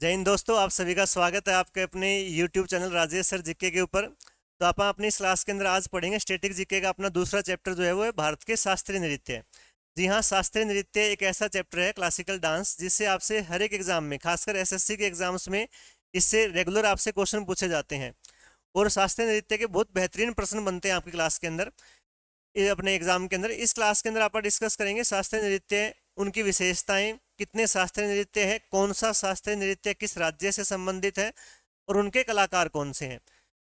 जय हिंद दोस्तों, आप सभी का स्वागत है आपके अपने YouTube channel Rajesh sir GK के ऊपर। तो आप अपनी इस क्लास के अंदर आज पढ़ेंगे स्टैटिक जीके का अपना दूसरा चैप्टर जो है वो है भारत के शास्त्रीय नृत्य। जी हाँ, शास्त्रीय नृत्य एक ऐसा चैप्टर है क्लासिकल डांस जिससे आपसे हर एक एग्जाम में, खासकर एसएससी के एग्जाम्स में इससे रेगुलर आपसे क्वेश्चन पूछे जाते हैं। और शास्त्रीय नृत्य के बहुत बेहतरीन प्रश्न बनते हैं आपकी क्लास के अंदर, ये अपने एग्जाम के अंदर। इस क्लास के अंदर आप डिस्कस करेंगे शास्त्रीय नृत्य, उनकी विशेषताएं, कितने शास्त्रीय नृत्य है, कौन सा शास्त्रीय नृत्य किस राज्य से संबंधित है और उनके कलाकार कौन से हैं,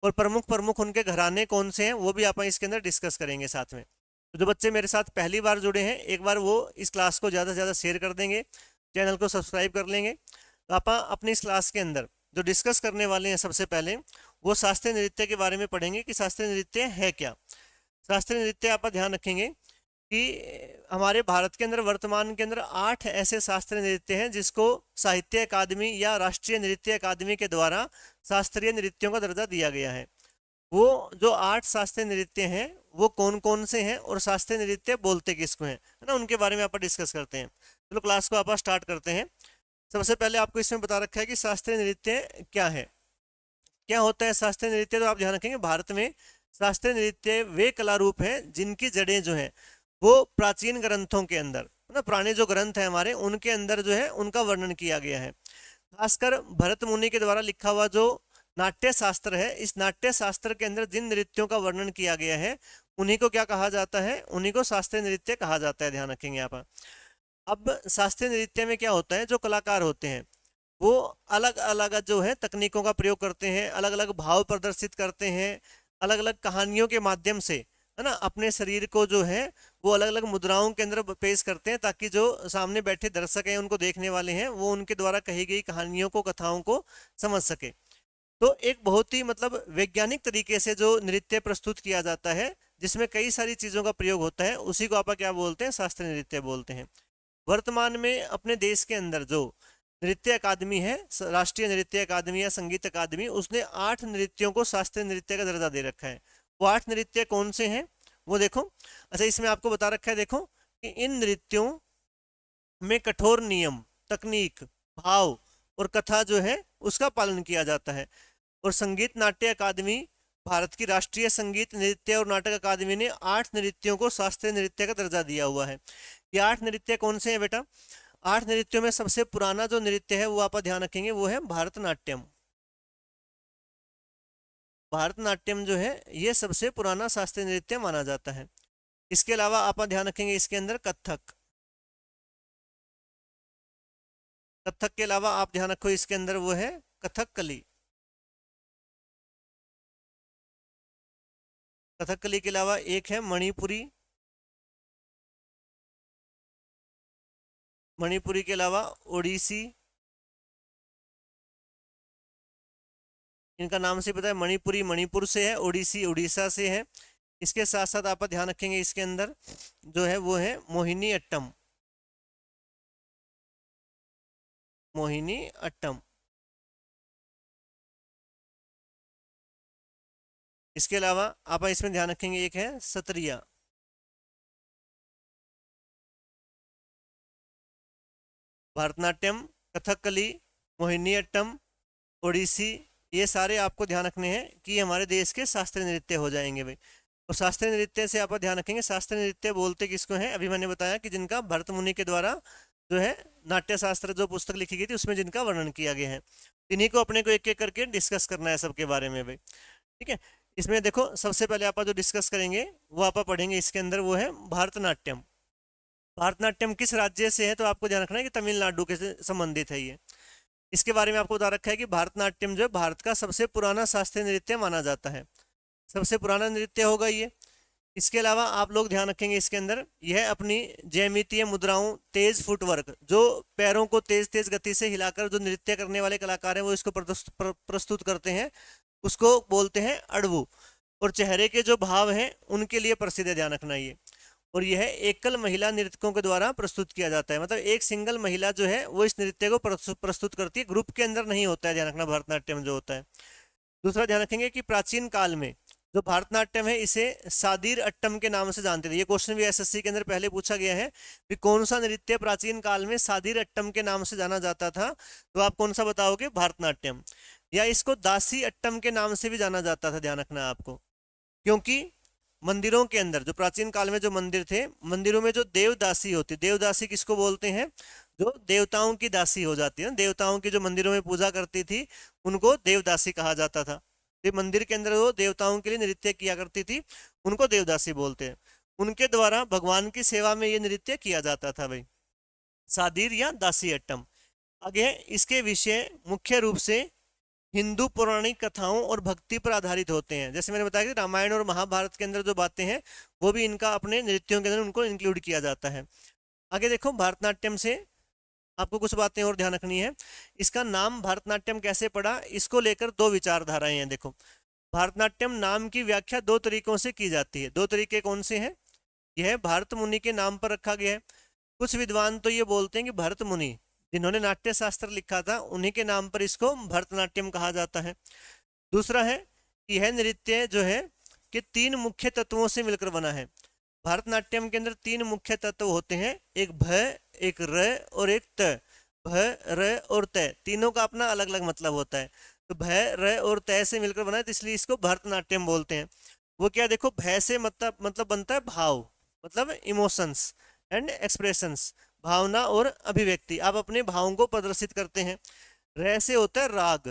और प्रमुख प्रमुख उनके घराने कौन से हैं, वो भी आप इसके अंदर डिस्कस करेंगे साथ में। तो जो बच्चे मेरे साथ पहली बार जुड़े हैं, एक बार वो इस क्लास को ज़्यादा से ज़्यादा शेयर कर देंगे, चैनल को सब्सक्राइब कर लेंगे। तो आप अपनी इस क्लास के अंदर जो डिस्कस करने वाले हैं, सबसे पहले वो शास्त्रीय नृत्य के बारे में पढ़ेंगे कि शास्त्रीय नृत्य है क्या। शास्त्रीय नृत्य आप ध्यान रखेंगे कि हमारे भारत के अंदर वर्तमान के अंदर 8 ऐसे शास्त्रीय नृत्य हैं जिसको साहित्य अकादमी या राष्ट्रीय नृत्य अकादमी के द्वारा शास्त्रीय नृत्यों का दर्जा दिया गया है। वो जो 8 शास्त्रीय नृत्य हैं वो कौन कौन से हैं और शास्त्रीय नृत्य बोलते किसको हैं, है ना, उनके बारे में आप डिस्कस करते हैं। चलो क्लास को आप स्टार्ट करते हैं। सबसे पहले आपको इसमें बता रखा है कि शास्त्रीय नृत्य क्या है, क्या होता है शास्त्रीय नृत्य। तो आप ध्यान रखेंगे भारत में शास्त्रीय नृत्य वे कला रूप हैं जिनकी जड़ें जो हैं वो प्राचीन ग्रंथों के अंदर, ना पुराने जो ग्रंथ हैं हमारे, उनके अंदर जो है उनका वर्णन किया गया है। खासकर भरत मुनि के द्वारा लिखा हुआ जो नाट्य शास्त्र है, इस नाट्य शास्त्र के अंदर जिन नृत्यों का वर्णन किया गया है उन्हीं को क्या कहा जाता है, उन्हीं को शास्त्रीय नृत्य कहा जाता है। ध्यान रखेंगे आप। अब शास्त्रीय नृत्य में क्या होता है, जो कलाकार होते हैं वो अलग अलग जो है तकनीकों का प्रयोग करते हैं, अलग अलग भाव प्रदर्शित करते हैं, अलग अलग कहानियों के माध्यम से, है ना, अपने शरीर को जो है वो अलग अलग मुद्राओं के अंदर पेश करते हैं ताकि जो सामने बैठे दर्शक हैं, उनको देखने वाले हैं, वो उनके द्वारा कही गई कहानियों को, कथाओं को समझ सके। तो एक बहुत ही मतलब वैज्ञानिक तरीके से जो नृत्य प्रस्तुत किया जाता है जिसमें कई सारी चीज़ों का प्रयोग होता है, उसी को आप क्या बोलते हैं, शास्त्रीय नृत्य बोलते हैं। वर्तमान में अपने देश के अंदर जो नृत्य अकादमी है, राष्ट्रीय नृत्य अकादमी या संगीत अकादमी, उसने 8 नृत्यों को शास्त्रीय नृत्य का दर्जा दे रखा है। वो 8 नृत्य कौन से हैं वो देखो। अच्छा, इसमें आपको बता रखा है, देखो कि इन नृत्यों में कठोर नियम, तकनीक, भाव और कथा जो है उसका पालन किया जाता है। और संगीत नाट्य अकादमी, भारत की राष्ट्रीय संगीत नृत्य और नाटक अकादमी ने 8 नृत्यों को शास्त्रीय नृत्य का दर्जा दिया हुआ है। ये 8 नृत्य कौन से हैं बेटा? 8 नृत्यों में सबसे पुराना जो नृत्य है वो आप ध्यान रखेंगे वो है भरतनाट्यम। भरतनाट्यम जो है ये सबसे पुराना शास्त्रीय नृत्य माना जाता है। इसके अलावा आप ध्यान रखेंगे इसके अंदर कथक, कथक के अलावा आप ध्यान रखो इसके अंदर वो है कथकली। कथकली के अलावा एक है मणिपुरी, मणिपुरी के अलावा ओडिसी, इनका नाम से पता है, मणिपुरी मणिपुर से है, ओडिसी उड़ीसा से है। इसके साथ साथ आप ध्यान रखेंगे इसके अंदर जो है वो है मोहिनी अट्टम, मोहिनी अट्टम। इसके अलावा आप इसमें ध्यान रखेंगे एक है सत्रिया। भरतनाट्यम, कथकली, मोहिनी अट्टम, ओडिसी, ये सारे आपको ध्यान रखने हैं कि ये हमारे देश के शास्त्रीय नृत्य हो जाएंगे भाई। और शास्त्रीय नृत्य से आप ध्यान रखेंगे, शास्त्रीय नृत्य बोलते किसको हैं? अभी मैंने बताया कि जिनका भरत मुनि के द्वारा जो है नाट्य शास्त्र जो पुस्तक लिखी गई थी उसमें जिनका वर्णन किया गया है, इन्हीं को अपने को एक एक करके डिस्कस करना है सबके बारे में भाई। ठीक है, इसमें देखो सबसे पहले आप जो डिस्कस करेंगे वो आप पढ़ेंगे इसके अंदर वो है भरतनाट्यम। भरतनाट्यम किस राज्य से है? तो आपको ध्यान रखना है कि तमिलनाडु के से संबंधित है ये। इसके बारे में आपको बता रखा है कि भरतनाट्यम जो है भारत का सबसे पुराना शास्त्रीय नृत्य माना जाता है, सबसे पुराना नृत्य होगा ये। इसके अलावा आप लोग ध्यान रखेंगे इसके अंदर यह अपनी ज्यामितीय मुद्राओं, तेज फुटवर्क, जो पैरों को तेज तेज गति से हिलाकर जो नृत्य करने वाले कलाकार हैं वो इसको प्रस्तुत करते हैं, उसको बोलते हैं अड़वू। और चेहरे के जो भाव हैं उनके लिए प्रसिद्ध है, ध्यान रखना ये। और यह एकल महिला नृत्यकों के द्वारा प्रस्तुत किया जाता है, मतलब एक सिंगल महिला जो है वो इस नृत्य को प्रस्तुत करती है, ग्रुप के अंदर नहीं होता है, ध्यान रखना, भरतनाट्यम जो होता है। दूसरा ध्यान रखेंगे कि प्राचीन काल में जो भारतनाट्यम है इसे सादीर अट्टम के नाम से जानते थे। ये क्वेश्चन भी एसएससी के अंदर पहले पूछा गया है कि कौन सा नृत्य प्राचीन काल में सादीर अट्टम के नाम से जाना जाता था, तो आप कौन सा बताओगे? भारतनाट्यम। या इसको दासी अट्टम के नाम से भी जाना जाता था, ध्यान रखना है आपको, क्योंकि मंदिरों के अंदर जो प्राचीन काल में जो मंदिर थे, मंदिरों में जो देवदासी होती, देवदासी किसको बोलते हैं? जो देवताओं की दासी हो जाती है, देवताओं की जो मंदिरों में पूजा करती थी उनको देवदासी कहा जाता था। तो मंदिर के अंदर वो देवताओं के लिए नृत्य किया करती थी, उनको देवदासी बोलते हैं। उनके द्वारा भगवान की सेवा में ये नृत्य किया जाता था भाई, सादीर या दासी अट्टम। आगे इसके विषय मुख्य रूप से हिंदू पौराणिक कथाओं और भक्ति पर आधारित होते हैं। जैसे मैंने बताया कि रामायण और महाभारत के अंदर जो बातें हैं वो भी इनका अपने नृत्यों के अंदर उनको इंक्लूड किया जाता है। आगे देखो, भारतनाट्यम से आपको कुछ बातें और ध्यान रखनी है। इसका नाम भारतनाट्यम कैसे पड़ा, इसको लेकर दो विचारधाराएं हैं। देखो, भारतनाट्यम नाम की व्याख्या दो तरीकों से की जाती है। दो तरीके कौन से हैं? यह भारत मुनि के नाम पर रखा गया है। कुछ विद्वान तो ये बोलते हैं कि भरत मुनि जिन्होंने नाट्य शास्त्र लिखा था उन्हीं के नाम पर इसको भरतनाट्यम कहा जाता है। दूसरा है कि यह नृत्य जो है कि तीन मुख्य तत्वों से मिलकर बना है। भरतनाट्यम के अंदर तीन मुख्य तत्व होते हैं, एक भ, एक र और एक त। भ, र और त तीनों का अपना अलग अलग मतलब होता है। तो भ, र और त से मिलकर बना है, तो इसलिए इसको भरतनाट्यम बोलते हैं। वो क्या, देखो, भ से मतलब बनता है भाव, मतलब इमोशंस एंड एक्सप्रेशंस, भावना और अभिव्यक्ति, आप अपने भावों को प्रदर्शित करते हैं। र से होता है राग,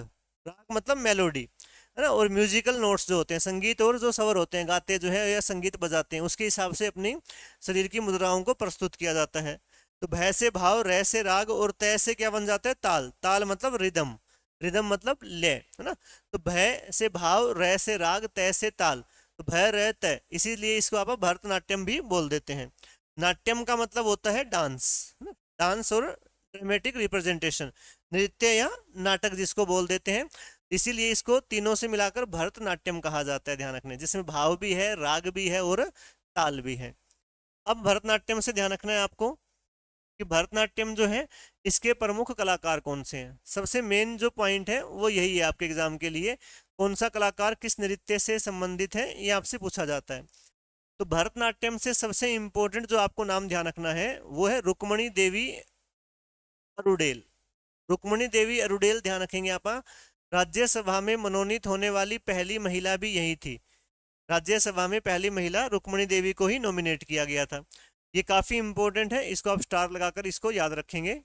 राग मतलब मेलोडी, है ना। और म्यूजिकल नोट्स जो होते हैं, संगीत और जो स्वर होते हैं, गाते जो है या संगीत बजाते हैं, उसके हिसाब से अपनी शरीर की मुद्राओं को प्रस्तुत किया जाता है। तो भय से भाव, रे से राग और तय से क्या बन जाता है? ताल। ताल मतलब रिदम, रिदम मतलब लय, है ना। तो भय से भाव, रे से राग, तय से ताल, तो भय रे तय, इसीलिए इसको आप भरतनाट्यम भी बोल देते हैं। नाट्यम का मतलब होता है डांस, डांस और ड्रामेटिक रिप्रेजेंटेशन, नृत्य या नाटक जिसको बोल देते हैं। इसीलिए इसको तीनों से मिलाकर भरतनाट्यम कहा जाता है, ध्यान रखना, जिसमें भाव भी है, राग भी है और ताल भी है। अब भरतनाट्यम से ध्यान रखना है आपको कि भरतनाट्यम जो है इसके प्रमुख कलाकार कौन से हैं। सबसे मेन जो पॉइंट है वो यही है आपके एग्जाम के लिए, कौन सा कलाकार किस नृत्य से संबंधित है, ये आपसे पूछा जाता है। तो भरतनाट्यम से सबसे इंपॉर्टेंट जो आपको नाम ध्यान रखना है वो है रुक्मणी देवी अरुडेल। रुक्मणी देवी अरुडेल ध्यान रखेंगे आप। राज्यसभा में मनोनीत होने वाली पहली महिला भी यही थी। राज्यसभा में पहली महिला रुक्मणी देवी को ही नॉमिनेट किया गया था। ये काफी इंपॉर्टेंट है, इसको आप स्टार लगाकर इसको याद रखेंगे।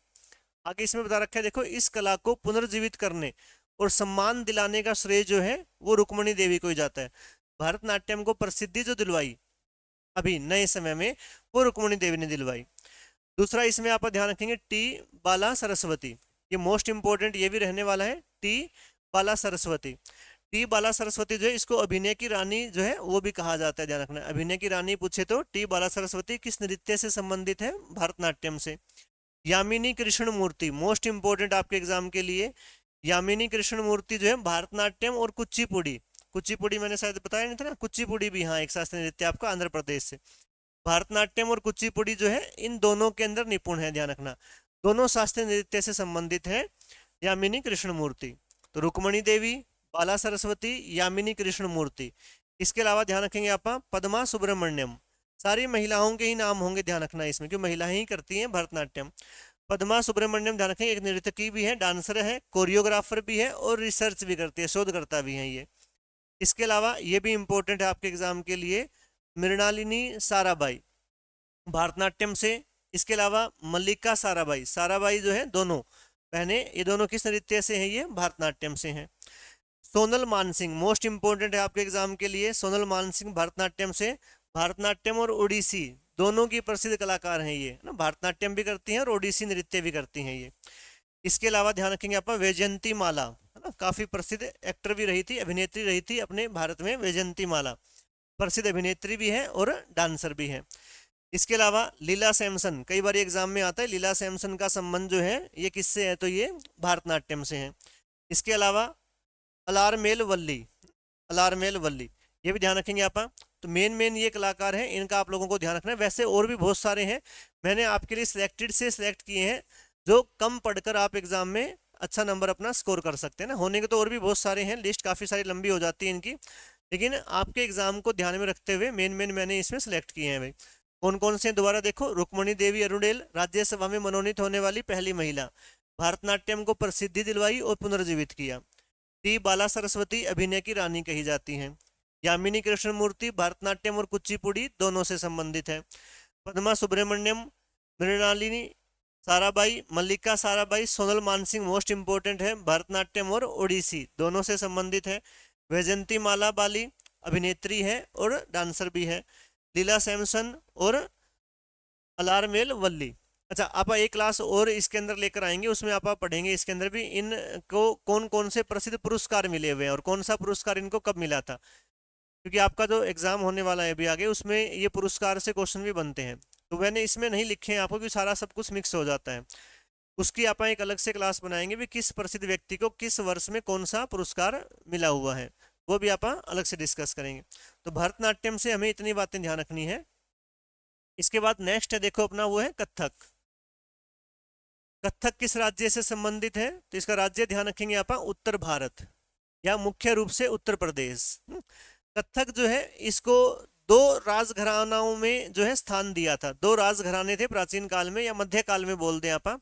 आगे इसमें बता रखा है, देखो, इस कला को पुनर्जीवित करने और सम्मान दिलाने का श्रेय जो है वो रुक्मणी देवी को ही जाता है। भरतनाट्यम को प्रसिद्धि जो दिलवाई अभी नए समय में, वो रुक्मणी देवी ने दिलवाई। दूसरा इसमें आप ध्यान रखेंगे टी बाला सरस्वती, ये मोस्ट इंपोर्टेंट ये भी रहने वाला है, टी बाला सरस्वती। टी बाला सरस्वती जो है इसको अभिनय की रानी जो है वो भी कहा जाता है, ध्यान रखना। अभिनय की रानी पूछे तो टी बाला सरस्वती किस नृत्य से संबंधित है? भरतनाट्यम से। यामिनी कृष्ण मूर्ति, मोस्ट इंपोर्टेंट आपके एग्जाम के लिए, यामिनी कृष्ण मूर्ति जो है भरतनाट्यम और कुचिपुड़ी, कुचिपुड़ी मैंने शायद बताया नहीं था ना, कुचिपुड़ी भी हाँ एक शास्त्रीय नृत्य आपका आंध्र प्रदेश से। भरतनाट्यम और कुचिपुड़ी जो है इन दोनों के अंदर निपुण है, ध्यान रखना, दोनों शास्त्रीय नृत्य से संबंधित है यामिनी कृष्ण मूर्ति। तो रुक्मणी देवी, बाला सरस्वती, यामिनी कृष्ण मूर्ति। इसके अलावा ध्यान रखेंगे आप पद्मा सुब्रमण्यम, सारी महिलाओं के ही नाम होंगे, ध्यान रखना इसमें, क्योंकि महिलाएं ही करती हैं भरतनाट्यम। पद्मा सुब्रमण्यम ध्यान रखेंगे, एक नर्तकी भी है, डांसर है, कोरियोग्राफर भी है और रिसर्च भी करती है, शोधकर्ता भी है ये। इसके अलावा ये भी इंपॉर्टेंट है आपके एग्जाम के लिए, मृणालिनी साराभाई, भारतनाट्यम से। इसके अलावा मल्लिका साराभाई, साराभाई जो है दोनों बहनें, ये दोनों किस नृत्य से हैं? ये भरतनाट्यम से हैं। सोनल मानसिंह, मोस्ट इंपोर्टेंट है आपके एग्जाम के लिए, सोनल मानसिंह भरतनाट्यम से। भरतनाट्यम और ओडिसी दोनों की प्रसिद्ध कलाकार हैं ये ना, भरतनाट्यम भी करती हैं और ओडिसी नृत्य भी करती हैं ये। इसके अलावा ध्यान रखेंगे आप वैजयंती माला, है ना, काफी प्रसिद्ध एक्टर भी रही थी, अभिनेत्री रही थी अपने भारत में, वैजयंती माला प्रसिद्ध अभिनेत्री भी है और डांसर भी है। इसके अलावा लीला सैमसन, कई बार एग्जाम में आता है, लीला सैमसन का संबंध जो है ये किससे है? तो ये भारतनाट्यम से है। इसके अलावा अलारमेल वल्ली, अलारमेल वल्ली ये भी ध्यान रखेंगे आप। तो मेन ये कलाकार हैं, इनका आप लोगों को ध्यान रखना है। वैसे और भी बहुत सारे हैं, मैंने आपके लिए सिलेक्टेड से सिलेक्ट किए हैं जो कम पढ़कर आप एग्जाम में अच्छा नंबर अपना स्कोर कर सकते हैं ना। होने के तो और भी बहुत सारे हैं, लिस्ट काफ़ी सारी लंबी हो जाती है इनकी, लेकिन आपके एग्जाम को ध्यान में रखते हुए मेन मैंने इसमें सेलेक्ट किए हैं भाई। कौन कौन से दोबारा देखो, रुक्मणी देवी अरुणेल राज्यसभा में मनोनीत होने वाली पहली महिला, भारतनाट्यम को प्रसिद्धि दिलवाई और पुनर्जीवित किया। टी बाला सरस्वती अभिनय की रानी कही जाती हैं। यामिनी कृष्णमूर्ति भरतनाट्यम और कुचिपुड़ी दोनों से संबंधित है। पद्मा सुब्रमण्यम, मृणालिनी साराबाई, मल्लिका साराबाई, सोनल मानसिंह मोस्ट इंपोर्टेंट है, भरतनाट्यम और ओडिसी दोनों से संबंधित है। वैजंती माला बाली अभिनेत्री है और डांसर भी है। लीला सैमसन और अलारमेल वल्ली। अच्छा, आप एक क्लास और इसके अंदर लेकर आएंगे, उसमें आप पढ़ेंगे इसके अंदर भी इनको कौन कौन से प्रसिद्ध पुरस्कार मिले हुए हैं और कौन सा पुरस्कार इनको कब मिला था, क्योंकि आपका जो एग्जाम होने वाला है अभी आगे उसमें ये पुरस्कार से क्वेश्चन भी बनते हैं। तो मैंने इसमें नहीं लिखे हैं आपको, कि सारा सब कुछ मिक्स हो जाता है। उसकी आप एक अलग से क्लास बनाएंगे भी, किस प्रसिद्ध व्यक्ति को किस वर्ष में कौन सा पुरस्कार मिला हुआ है, वो भी आप अलग से डिस्कस करेंगे। तो भरतनाट्यम से हमें इतनी बातें ध्यान रखनी है। इसके बाद नेक्स्ट है देखो अपना, वो है कथक। कथक किस राज्य से संबंधित है, तो इसका राज्य ध्यान रखेंगे आप, उत्तर भारत या मुख्य रूप से उत्तर प्रदेश। कथक जो है इसको दो राजघरानाओं में जो है स्थान दिया था। दो राजघराने थे प्राचीन काल में या मध्य काल में बोल दें आप,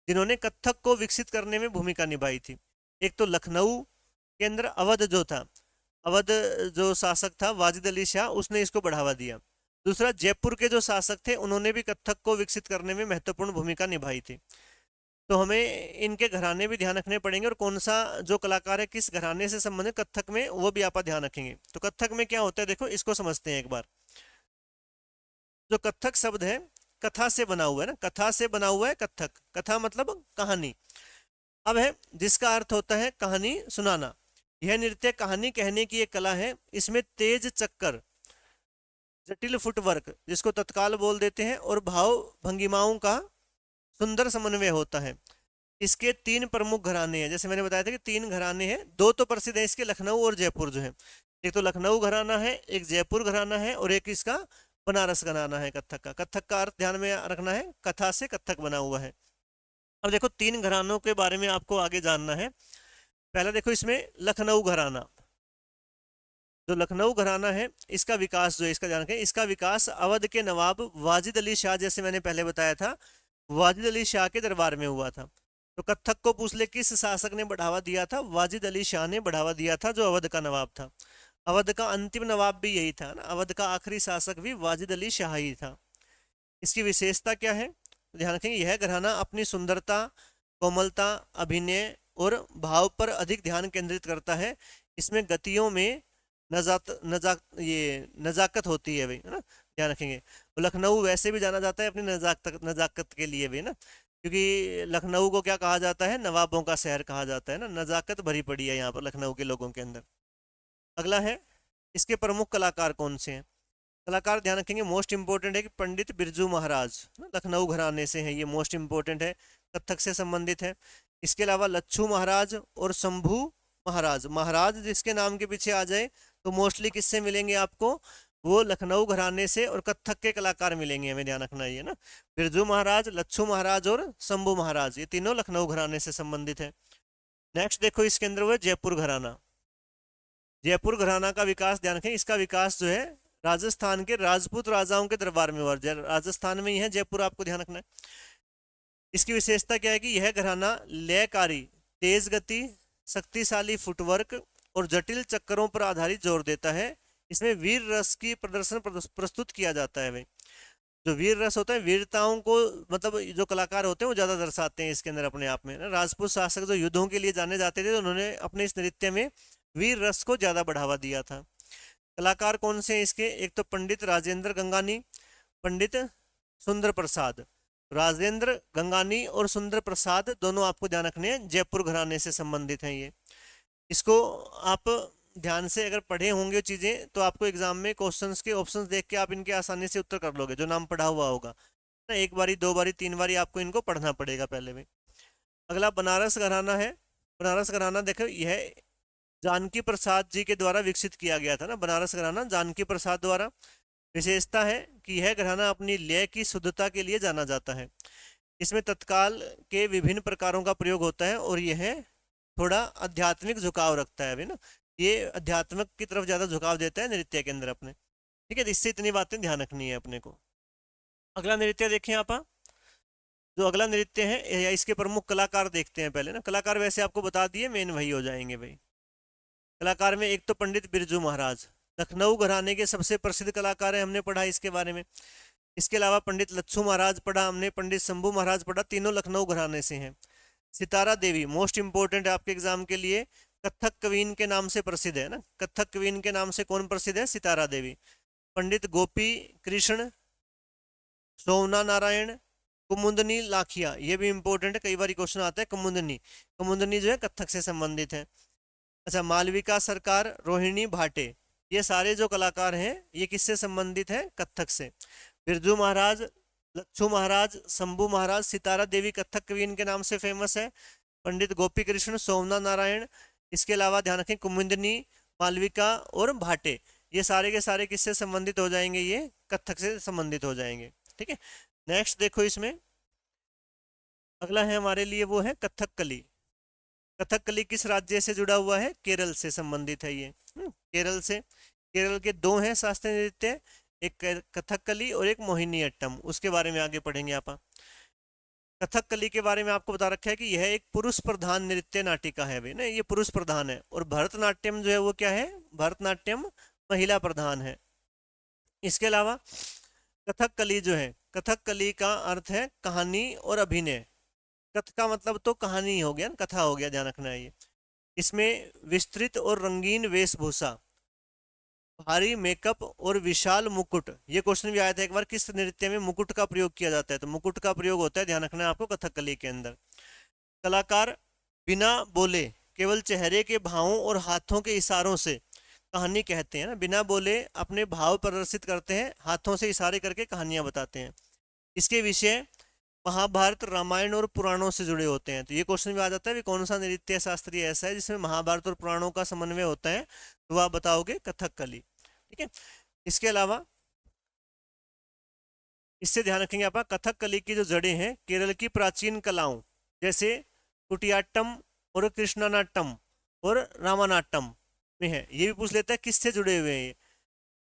जिन्होंने कथक को विकसित करने में भूमिका निभाई थी। एक तो लखनऊ के अंदर अवध जो था, अवध जो शासक था वाजिद अली शाह, उसने इसको बढ़ावा दिया। दूसरा जयपुर के जो शासक थे, उन्होंने भी कथक को विकसित करने में महत्वपूर्ण भूमिका निभाई थी। तो हमें इनके घराने भी ध्यान रखने पड़ेंगे और कौन सा जो कलाकार है किस घराने से संबंधित कथक में, वो भी आप ध्यान रखेंगे। तो कथक में क्या होता है देखो, इसको समझते हैं एक बार। जो कथक शब्द है कथा से बना हुआ है ना, कथा से बना हुआ है कथक। कथा मतलब कहानी। अब है जिसका अर्थ होता है कहानी सुनाना। यह नृत्य कहानी कहने की एक कला है। इसमें तेज चक्कर, जटिल फुटवर्क जिसको तत्काल बोल देते हैं, और भाव भंगिमाओं का सुंदर समन्वय होता है। इसके तीन प्रमुख घराने हैं, जैसे मैंने बताया था कि तीन घराने हैं। दो तो प्रसिद्ध है इसके, लखनऊ और जयपुर जो है। एक तो लखनऊ घराना है, एक जयपुर घराना है, और एक इसका बनारस घराना है कथक का। कथक का अर्थ ध्यान में रखना है, कथा से कथक बना हुआ है। अब देखो तीन घरानों के बारे में आपको आगे जानना है। पहला देखो इसमें लखनऊ घराना। जो लखनऊ घराना है इसका विकास जो है, इसका ध्यान रखें, इसका विकास अवध के नवाब वाजिद अली शाह, जैसे मैंने पहले बताया था, वाजिद अली शाह के दरबार में हुआ था। तो कथक को पूछ ले किस शासक ने बढ़ावा दिया था, वाजिद अली शाह ने बढ़ावा दिया था, जो अवध का नवाब था। अवध का अंतिम नवाब भी यही था ना, अवध का आखिरी शासक भी वाजिद अली शाह ही था। इसकी विशेषता क्या है, ध्यान रखेंगे, यह घराना अपनी सुंदरता, कोमलता, अभिनय और भाव पर अधिक ध्यान केंद्रित करता है। इसमें गतियों में नजाकत होती है भाई, है ना, ध्यान रखेंगे। लखनऊ वैसे भी जाना जाता है अपनी नजाकत के लिए भी ना, क्योंकि लखनऊ को क्या कहा जाता है, नवाबों का शहर कहा जाता है ना। नजाकत भरी पड़ी है यहाँ पर लखनऊ के लोगों के अंदर। अगला है इसके प्रमुख कलाकार कौन से हैं। कलाकार ध्यान रखेंगे, मोस्ट इंपॉर्टेंट है कि पंडित बिरजू महाराज, लखनऊ घराने से हैं, ये मोस्ट इंपॉर्टेंट है, कथक से संबंधित है। इसके अलावा लच्छू महाराज और शंभू महाराज। महाराज जिसके नाम के पीछे आ जाए तो मोस्टली किससे मिलेंगे आपको, वो लखनऊ घराने से और कथक के कलाकार मिलेंगे, हमें ध्यान रखना है ना। बिरजू महाराज, लच्छू महाराज और शंभू महाराज, ये तीनों लखनऊ घराने से संबंधित है। नेक्स्ट देखो इसके अंदर वो है जयपुर घराना। जयपुर घराना का विकास ध्यान रखें, इसका विकास जो है राजस्थान के राजपूत राजाओं के दरबार में हुआ। राजस्थान में ही है जयपुर, आपको ध्यान रखना है। इसकी विशेषता क्या है कि यह घराना लयकारी, तेज गति, शक्तिशाली फुटवर्क और जटिल चक्करों पर आधारित जोर देता है। इसमें वीर रस की प्रदर्शन प्रस्तुत किया जाता है भाई। जो वीर रस होता है, वीरताओं को मतलब जो कलाकार होते हैं वो ज्यादा दर्शाते हैं इसके अंदर अपने आप में। राजपूत शासक जो युद्धों के लिए जाने जाते थे, तो उन्होंने अपने इस नृत्य में वीर रस को ज्यादा बढ़ावा दिया था। कलाकार कौन से हैं इसके, एक तो पंडित राजेंद्र गंगानी, पंडित सुंदर प्रसाद। राजेंद्र गंगानी और सुंदर प्रसाद दोनों आपको ध्यान रखने हैं, जयपुर घराने से संबंधित हैं ये। इसको आप ध्यान से अगर पढ़े होंगे चीजें, तो आपको एग्जाम में क्वेश्चंस के ऑप्शंस देख के आप इनके आसानी से उत्तर कर लोगे, जो नाम पढ़ा हुआ होगा ना। एक बारी, दो बारी, तीन बारी आपको इनको पढ़ना पड़ेगा पहले में। अगला बनारस घराना है। बनारस घराना देखो, यह जानकी प्रसाद जी के द्वारा विकसित किया गया था ना, बनारस घराना जानकी प्रसाद द्वारा। विशेषता है कि यह घराना अपनी लय की शुद्धता के लिए जाना जाता है। इसमें तत्काल के विभिन्न प्रकारों का प्रयोग होता है और यह थोड़ा आध्यात्मिक झुकाव रखता है अभी ना। ये अध्यात्मक की तरफ ज़्यादा झुकाव देता है नृत्य के अंदर अपने। ठीक है, तो इससे इतनी बातें ध्यान रखनी है अपने को। अगला नृत्य देखें आप। जो अगला नृत्य है या इसके प्रमुख कलाकार देखते हैं पहले ना। कलाकार वैसे आपको बता दिए, मेन वही हो जाएंगे भाई। कलाकार में एक तो पंडित बिरजू महाराज, लखनऊ घराने के सबसे प्रसिद्ध कलाकार हैं, हमने पढ़ा इसके बारे में। इसके अलावा पंडित लच्छू महाराज पढ़ा हमने, पंडित शंभू महाराज पढ़ा, तीनों लखनऊ घराने से हैं। सितारा देवी मोस्ट इंपोर्टेंट है आपके एग्जाम के लिए, कथक कवीन के नाम से प्रसिद्ध है ना। कथक कवीन के नाम से कौन प्रसिद्ध है? सितारा देवी। पंडित गोपी कृष्ण, सोमना नारायण, कुमुदनी लाखिया, ये भी इंपॉर्टेंट है, कई बार क्वेश्चन आता है। कुमुदनी, कुमुदनी जो है कथक से संबंधित है। अच्छा, मालविका सरकार, रोहिणी भाटे, ये सारे जो कलाकार हैं ये किससे संबंधित हैं? कथक से। बिरजू महाराज, लच्छू महाराज, शंभू महाराज, सितारा देवी कथक कवीन के नाम से फेमस है। पंडित गोपी कृष्ण, सोमना नारायण, इसके अलावा ध्यान रखें कुमुदनी, मालविका और भाटे, ये सारे के सारे किससे संबंधित हो जाएंगे? ये कथक से संबंधित हो जाएंगे। ठीक है, नेक्स्ट देखो इसमें अगला है हमारे लिए, वो है कथकली। कथकली किस राज्य से जुड़ा हुआ है? केरल से संबंधित है ये। केरल से। केरल के दो हैं शास्त्रीय नृत्य, एक कथकली और एक मोहिनी अट्टम, उसके बारे में आगे पढ़ेंगे आप। कथकली के बारे में आपको बता रखा है कि यह एक पुरुष प्रधान नृत्य नाटिका है भाई ना, ये पुरुष प्रधान है। और भरतनाट्यम जो है वो क्या है? भरतनाट्यम महिला प्रधान है। इसके अलावा कथकली जो है, कथकली का अर्थ है कहानी और अभिनय। कथ का मतलब तो कहानी हो गया, कथा हो गया, ध्यान रखना है ये। इसमें विस्तृत और रंगीन वेशभूषा, भारी मेकअप और विशाल मुकुट, ये क्वेश्चन भी आया था एक बार, किस नृत्य में मुकुट का प्रयोग किया जाता है? तो मुकुट का प्रयोग होता है, ध्यान रखना है आपको, कथकली के अंदर। कलाकार बिना बोले केवल चेहरे के भावों और हाथों के इशारों से कहानी कहते हैं ना, बिना बोले अपने भाव प्रदर्शित करते हैं, हाथों से इशारे करके कहानियां बताते हैं। इसके विषय महाभारत, रामायण और पुराणों से जुड़े होते हैं। तो ये क्वेश्चन भी आ जाता है कि कौन सा नृत्य शास्त्रीय ऐसा है जिसमें महाभारत और पुराणों का समन्वय होता है? तो आप बताओगे कथकली। ठीक है, इसके अलावा इससे ध्यान रखेंगे आप, कथकली की जो जड़ें हैं केरल की प्राचीन कलाओं जैसे कुटियाट्टम और कृष्णानाट्टम और रामानाट्टम में है। ये भी पूछ लेता है किससे जुड़े हुए हैं ये?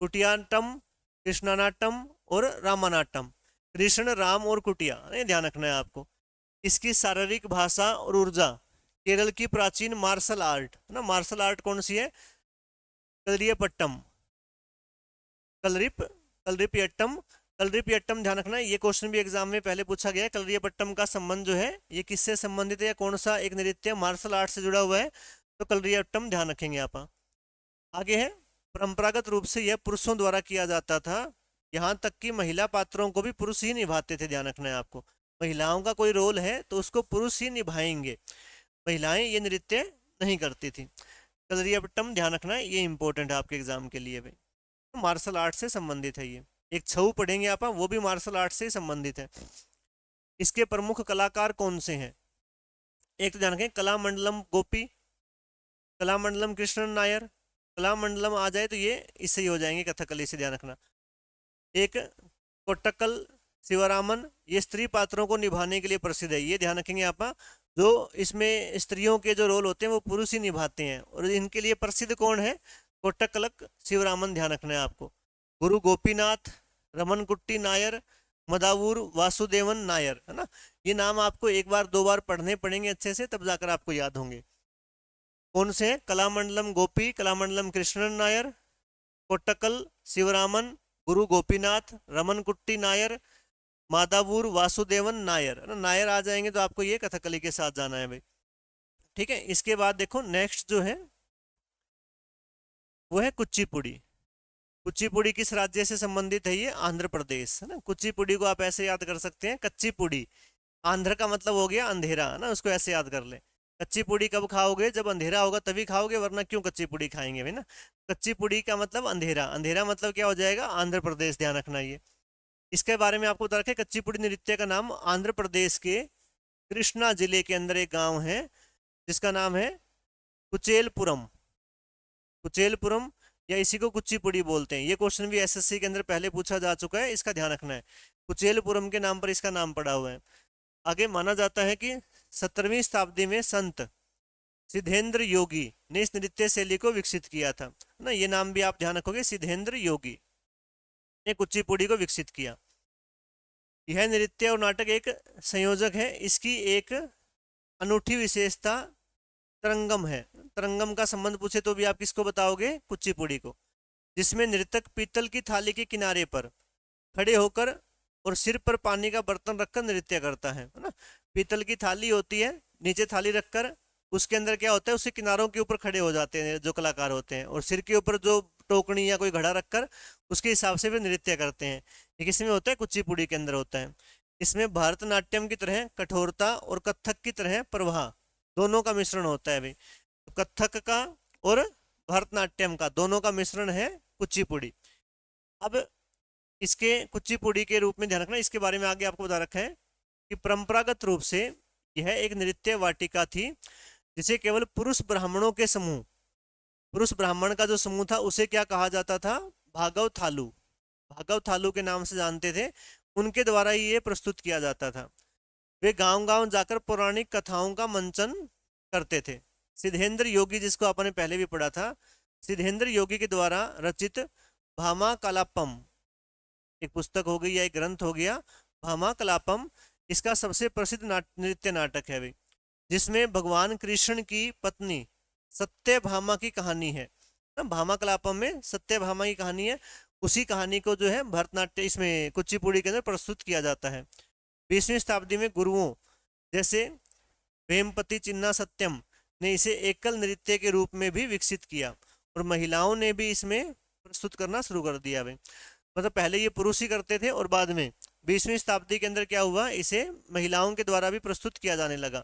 कुटियाट्टम, कृष्णानाट्टम और रामानाट्टम, कृष्ण, राम और कुटिया, नहीं, ध्यान रखना है आपको। इसकी शारीरिक भाषा और ऊर्जा केरल की प्राचीन मार्शल आर्ट है ना। मार्शल आर्ट कौन सी है? कलरियपट्टम, कलरिप कलरिपियट्टम, कलरिपियट्टम, ध्यान रखना है। ये क्वेश्चन भी एग्जाम में पहले पूछा गया है। कलरियपट्टम का संबंध जो है ये किससे संबंधित है, या कौन सा एक नृत्य मार्शल आर्ट से जुड़ा हुआ है? तो कलरियट्टम, ध्यान रखेंगे आप। आगे है, परंपरागत रूप से यह पुरुषों द्वारा किया जाता था, यहाँ तक कि महिला पात्रों को भी पुरुष ही निभाते थे, ध्यान रखना है आपको। महिलाओं का कोई रोल है तो उसको पुरुष ही निभाएंगे, महिलाएं ये नृत्य नहीं करती थी। कलरियपट्टम, ध्यान रखना है, ये इंपॉर्टेंट है आपके एग्जाम के लिए भाई, तो मार्शल आर्ट से संबंधित है ये। एक छऊ पढ़ेंगे आप, वो भी मार्शल आर्ट से संबंधित है। इसके प्रमुख कलाकार कौन से हैं? एक तो ध्यान रखें, कलामंडलम गोपी, कलामंडलम कृष्णन नायर, कलामंडलम आ जाए तो ये इससे ही हो जाएंगे कथकली से, ध्यान रखना। एक कोट्टकल शिवरामन, ये स्त्री पात्रों को निभाने के लिए प्रसिद्ध है, ये ध्यान रखेंगे आप। जो इसमें स्त्रियों के जो रोल होते हैं वो पुरुष ही निभाते हैं, और इनके लिए प्रसिद्ध कौन है? कोट्टकलक शिवरामन, ध्यान रखना है आपको। गुरु गोपीनाथ, रमन कुट्टी नायर, मदावूर वासुदेवन नायर, है ना। ये नाम आपको एक बार दो बार पढ़ने पड़ेंगे अच्छे से, तब जाकर आपको याद होंगे। कौन से? कलामंडलम गोपी, कलामंडलम कृष्णन नायर, कोट्टकल शिवरामन, गुरु गोपीनाथ, रमन कुट्टी नायर, मादावूर वासुदेवन नायर, है ना। नायर आ जाएंगे तो आपको ये कथकली के साथ जाना है भाई। ठीक है, इसके बाद देखो नेक्स्ट जो है वो है कुचिपुड़ी। कुचिपुड़ी किस राज्य से संबंधित है? ये आंध्र प्रदेश, है ना। कुचिपुड़ी को आप ऐसे याद कर सकते हैं, कच्ची पुड़ी, आंध्र का मतलब हो गया अंधेरा, है ना, उसको ऐसे याद कर ले। कच्ची पुड़ी कब खाओगे? जब अंधेरा होगा तभी खाओगे, वरना क्यों कच्ची पुड़ी खाएंगे भाई ना। कच्ची पुड़ी का मतलब अंधेरा, अंधेरा मतलब क्या हो जाएगा? आंध्र प्रदेश, ध्यान रखना। ये इसके बारे में आपको बता रखें, कच्ची पुड़ी नृत्य का नाम आंध्र प्रदेश के कृष्णा जिले के अंदर एक गांव है जिसका नाम है कुचेलपुरम, कुचेलपुरम, या इसी को कुचिपुड़ी बोलते हैं। ये क्वेश्चन भी एसएससी के अंदर पहले पूछा जा चुका है, इसका ध्यान रखना है। कुचेलपुरम के नाम पर इसका नाम पड़ा हुआ है। आगे माना जाता है कि 17वीं शताब्दी में संत सिद्धेंद्र योगी ने इस नृत्य शैली को विकसित किया था ना, ये नाम भी आप ध्यान रखोगे, सिद्धेंद्र योगी ने कुचिपुड़ी को विकसित किया। यह नृत्य और नाटक एक संयोजक है, इसकी एक अनूठी विशेषता तरंगम है। तरंगम का संबंध पूछे तो भी आप किसको बताओगे, कुचिपुड़ी को, जिसमें नर्तक पीतल की थाली के किनारे पर खड़े होकर और सिर पर पानी का बर्तन रखकर नृत्य करता है ना। पीतल की थाली होती है, नीचे थाली रखकर उसके अंदर क्या होता है, उसके किनारों के ऊपर खड़े हो जाते हैं जो कलाकार होते हैं, और सिर के ऊपर जो टोकनी या कोई घड़ा रखकर उसके हिसाब से भी नृत्य करते हैं। ये किसमें होता है, कुचिपुड़ी के अंदर होता है। इसमें भरतनाट्यम की तरह कठोरता और कथक की तरह प्रवाह दोनों का मिश्रण होता है भाई। तो कथक का और भरतनाट्यम का दोनों का मिश्रण है कुचिपुड़ी। अब इसके कुचिपुड़ी के रूप में ध्यान रखना, इसके बारे में आगे आपको बता रखा है कि परंपरागत रूप से यह एक नृत्य वाटिका थी जिसे केवल पुरुष ब्राह्मणों के समूह, पुरुष ब्राह्मण का जो समूह था उसे क्या कहा जाता था, भागव थालू, भागव थालू के नाम से जानते थे, उनके द्वारा ही ये प्रस्तुत किया जाता था। वे गांव गांव जाकर पौराणिक कथाओं का मंचन करते थे। सिद्धेंद्र योगी, जिसको आपने पहले भी पढ़ा था, सिद्धेंद्र योगी के द्वारा रचित भामा कलापम एक पुस्तक हो गई या एक ग्रंथ हो गया, भामा कलापम, इसका सबसे प्रसिद्ध नृत्य नाटक है भाई, जिसमें भगवान कृष्ण की पत्नी सत्यभामा की कहानी है। भामा कलापम में सत्यभामा की कहानी है, उसी कहानी को जो है भरतनाट्य इसमें कुचिपुड़ी के अंदर प्रस्तुत किया जाता है। 20वीं शताब्दी में गुरुओं जैसे वेमपति चिन्ना सत्यम ने इसे एकल नृत्य के रूप में भी विकसित किया, और महिलाओं ने भी इसमें प्रस्तुत करना शुरू कर दिया भाई। मतलब पहले ये पुरुष ही करते थे और बाद में 20वीं शताब्दी के अंदर क्या हुआ, इसे महिलाओं के द्वारा भी प्रस्तुत किया जाने लगा।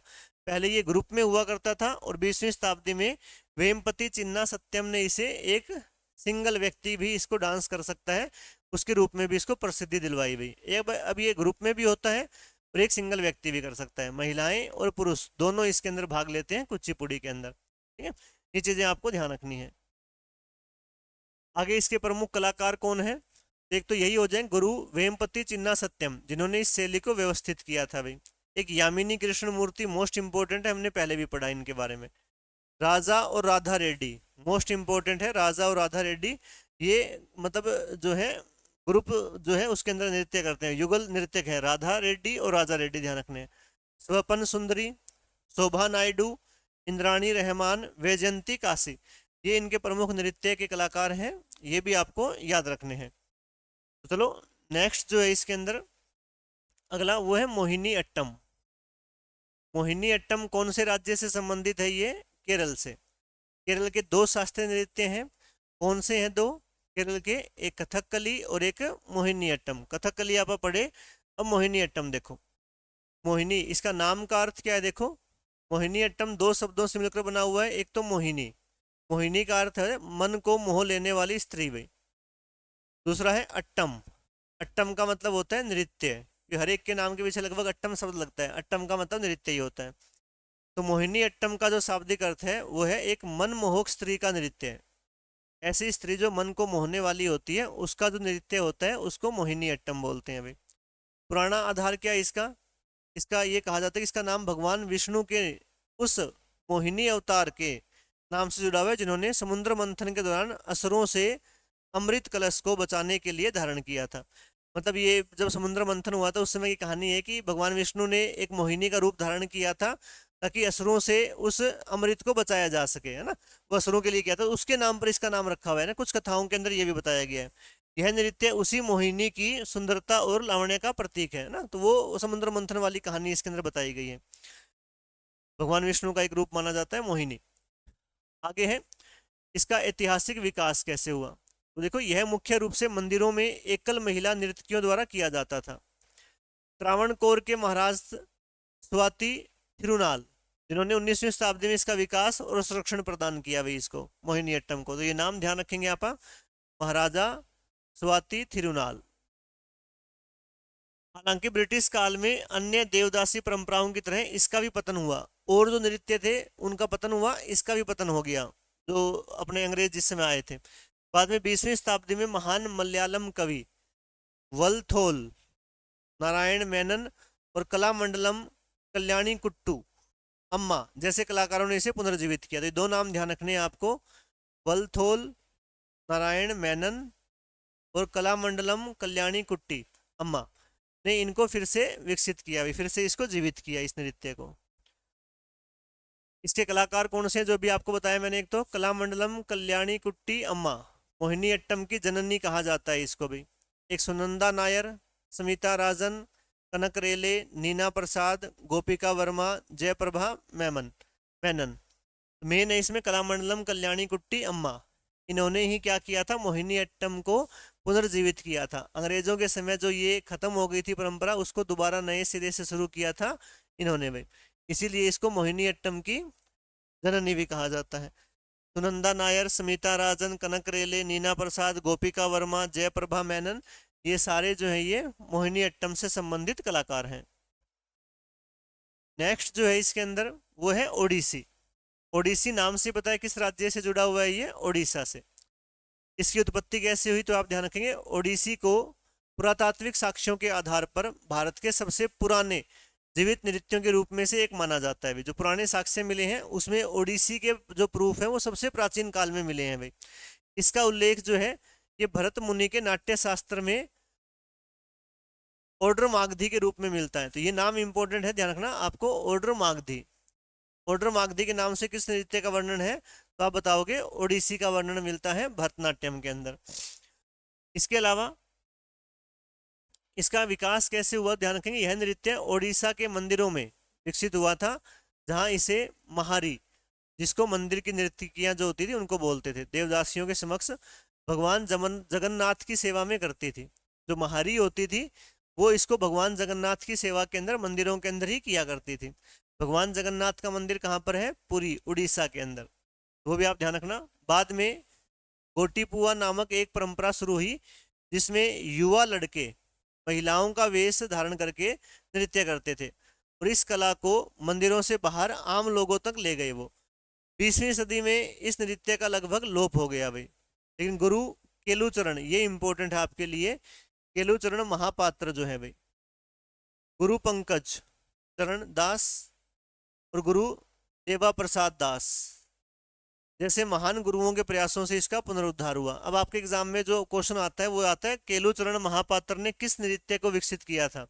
पहले ये ग्रुप में हुआ करता था, और 20वीं शताब्दी में वेमपति चिन्ना सत्यम ने इसे एक सिंगल व्यक्ति भी इसको डांस कर सकता है उसके रूप में भी इसको प्रसिद्धि दिलवाई गई। अब ये ग्रुप में भी होता है और एक सिंगल व्यक्ति भी कर सकता है, महिलाएं और पुरुष दोनों इसके अंदर भाग लेते हैं कुचिपुड़ी के अंदर। ठीक है, ये चीजें आपको ध्यान रखनी है। आगे इसके प्रमुख कलाकार कौन है, एक तो यही हो जाए गुरु वेमपति चिन्ना सत्यम, जिन्होंने इस शैली को व्यवस्थित किया था भाई। एक यामिनी कृष्ण मूर्ति मोस्ट इंपोर्टेंट है, हमने पहले भी पढ़ा इनके बारे में। राजा और राधा रेड्डी मोस्ट इंपोर्टेंट है, राजा और राधा रेड्डी ये मतलब जो है ग्रुप जो है उसके अंदर नृत्य करते हैं, युगल नृत्यक है राधा रेड्डी और राजा रेड्डी, ध्यान रखने। स्वपन सुंदरी, शोभा नायडू, इंद्राणी रहमान, वैजयंती काशी, ये इनके प्रमुख नृत्य के कलाकार हैं, ये भी आपको याद रखने हैं। तो चलो नेक्स्ट जो है इसके अंदर अगला वो है मोहिनी अट्टम। मोहिनी अट्टम कौन से राज्य से संबंधित है, ये केरल से। केरल के दो शास्त्रीय नृत्य हैं, कौन से हैं दो केरल के, एक कथकली और एक मोहिनी अट्टम। कथकली आप पढ़े, अब मोहिनी अट्टम देखो। मोहिनी इसका नाम का अर्थ क्या है, देखो मोहिनी अट्टम दो शब्दों से मिलकर बना हुआ है, एक तो मोहिनी, मोहिनी का अर्थ है मन को मोह लेने वाली स्त्री भाई। दूसरा है अट्टम, अट्टम का मतलब होता है नृत्य, हर एक के नाम के पीछे लगभग अट्टम शब्द लगता है, अट्टम का मतलब नृत्य ही होता है। तो मोहिनी अट्टम का जो शाब्दिक अर्थ है वो है एक मनमोहक स्त्री का नृत्य। ऐसी स्त्री जो मन को मोहने वाली होती है उसका जो नृत्य होता है उसको मोहिनी अट्टम बोलते हैं भाई। पुराना आधार क्या है इसका, इसका ये कहा जाता है कि इसका नाम भगवान विष्णु के उस मोहिनी अवतार के नाम से जुड़ा हुआ है जिन्होंने समुद्र मंथन के दौरान असुरों से अमृत कलश को बचाने के लिए धारण किया था। मतलब ये जब समुद्र मंथन हुआ था उस समय की कहानी है कि भगवान विष्णु ने एक मोहिनी का रूप धारण किया था ताकि असुरों से उस अमृत को बचाया जा सके, है ना। वो असुरों के लिए किया था, उसके नाम पर इसका नाम रखा हुआ है ना, कुछ कथाओं के अंदर ये भी बताया गया है। यह नृत्य उसी मोहिनी की सुंदरता और लावण्य का प्रतीक है ना, तो वो समुद्र मंथन वाली कहानी इसके अंदर बताई गई है। भगवान विष्णु का एक रूप माना जाता है मोहिनी। आगे है इसका ऐतिहासिक विकास कैसे हुआ, तो देखो यह मुख्य रूप से मंदिरों में एकल महिला नर्तकियों द्वारा किया जाता था। त्रावणकोर के महाराज स्वाति थिरुनाल, जिन्होंने 19वीं शताब्दी में इसका विकास और संरक्षण प्रदान किया भाई इसको मोहिनी अट्टम को, तो ये नाम ध्यान रखेंगे आप, महाराजा स्वाति थिरुनाल। हालांकि ब्रिटिश काल में अन्य देवदासी परंपराओं की तरह इसका भी पतन हुआ, और जो नृत्य थे उनका पतन हुआ, इसका भी पतन हो गया जो अपने अंग्रेज जिस समय आए थे। बाद में 20वीं शताब्दी में महान मलयालम कवि वलथोल नारायण मेनन और कलामंडलम कल्याणी कुट्टू अम्मा जैसे कलाकारों ने इसे पुनर्जीवित किया। तो ये दो नाम ध्यान रखने हैं आपको, वलथोल नारायण मेनन और कलामंडलम कल्याणी कुट्टी अम्मा ने इनको फिर से विकसित किया, फिर से इसको जीवित किया इस नृत्य को। इसके कलाकार कौन से हैं जो भी आपको बताया मैंने, एक तो कलामंडलम कल्याणी कुट्टी अम्मा, मोहिनी अट्टम की जननी कहा जाता है इसको भी। एक सुनंदा नायर, स्मिता राजन, कनक रेले, नीना प्रसाद, गोपिका वर्मा, जयप्रभा मेमन मेनन। मेन है इसमें कलामंडलम कल्याणी कुट्टी अम्मा, इन्होंने ही क्या किया था, मोहिनी अट्टम को पुनर्जीवित किया था। अंग्रेजों के समय जो ये खत्म हो गई थी परंपरा, उसको दोबारा नए सिरे से शुरू किया था इन्होंने भी, इसीलिए इसको मोहिनी अट्टम की जननी भी कहा जाता है। सुनंदा नायर, स्मिता राजन, कनक रेले, नीना प्रसाद, गोपिका वर्मा, जयप्रभा मेनन, ये सारे जो है ये मोहिनी अट्टम से संबंधित कलाकार हैं। नेक्स्ट जो है इसके अंदर वो है ओडिसी। ओडिसी नाम से पता है किस राज्य से जुड़ा हुआ है, ये ओडिशा से। इसकी उत्पत्ति कैसे हुई तो आप ध्यान रखेंगे, ओडिसी को पुरातात्विक साक्ष्यों के आधार पर भारत के सबसे पुराने जीवित नृत्यों के रूप में से एक माना जाता है। जो पुराने साक्ष्य मिले हैं उसमें ओडिसी के जो प्रूफ है वो सबसे प्राचीन काल में मिले हैं भाई। इसका उल्लेख जो है ये भरत मुनि के नाट्य शास्त्र में ऑर्डर मागधी के रूप में मिलता है। तो ये नाम इंपॉर्टेंट है, ध्यान रखना आपको, ऑर्डर मागधी। ऑर्डर मागधी के नाम से किस नृत्य का वर्णन है तो आप बताओगे ओडिसी का वर्णन मिलता है भरतनाट्यम के अंदर। इसके अलावा इसका विकास कैसे हुआ ध्यान रखेंगे, यह नृत्य ओडिशा के मंदिरों में विकसित हुआ था, जहां इसे महारी, जिसको मंदिर की नर्तकियां जो होती थी उनको बोलते थे, देवदासियों के समक्ष भगवान जगन्नाथ की सेवा में करती थी। जो महारी होती थी वो इसको भगवान जगन्नाथ की सेवा के अंदर मंदिरों के अंदर ही किया करती थी। भगवान जगन्नाथ का मंदिर कहाँ पर है, पुरी उड़ीसा के अंदर, वो भी आप ध्यान रखना। बाद में गोटीपुआ नामक एक परंपरा शुरू हुई जिसमें युवा लड़के महिलाओं का वेश धारण करके नृत्य करते थे और इस कला को मंदिरों से बाहर आम लोगों तक ले गए वो। 20वीं सदी में इस नृत्य का लगभग लोप हो गया भाई। लेकिन गुरु केलुचरण, ये इंपॉर्टेंट है आपके लिए, केलुचरण महापात्र जो है भाई, गुरु पंकज चरण दास और गुरु देवा प्रसाद दास जैसे महान गुरुओं के प्रयासों से इसका पुनरुद्धार हुआ। अब आपके एग्जाम में जो क्वेश्चन आता है वो आता है केलुचरण महापात्र ने किस नृत्य को विकसित किया था,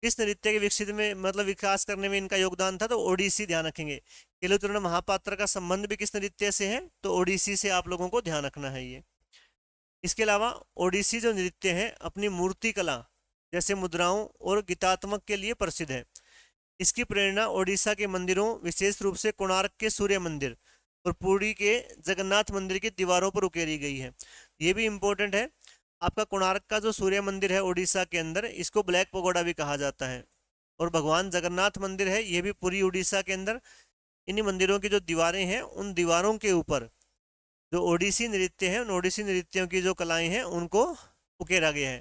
किस नृत्य के विकसित में मतलब विकास करने में इनका योगदान था, तो ओडिसी ध्यान रखेंगे। केलुचरण महापात्र का संबंध भी किस नृत्य से है तो ओडिसी से आप लोगों को ध्यान रखना है ये। इसके अलावा ओडिसी जो नृत्य है अपनी मूर्ति कला जैसे मुद्राओं और गीतात्मक के लिए प्रसिद्ध है। इसकी प्रेरणा ओडिशा के मंदिरों, विशेष रूप से कोणार्क के सूर्य मंदिर और पुरी के जगन्नाथ मंदिर की दीवारों पर उकेरी गई है। ये भी इंपॉर्टेंट है आपका, कोणार्क का जो सूर्य मंदिर है उड़ीसा के अंदर, इसको ब्लैक पगोडा भी कहा जाता है, और भगवान जगन्नाथ मंदिर है ये भी पूरी उड़ीसा के अंदर। इन्हीं मंदिरों की जो दीवारें हैं उन दीवारों के ऊपर जो ओडिसी नृत्य है, उन ओडिसी नृत्यों की जो कलाएं हैं उनको उकेरा गया है।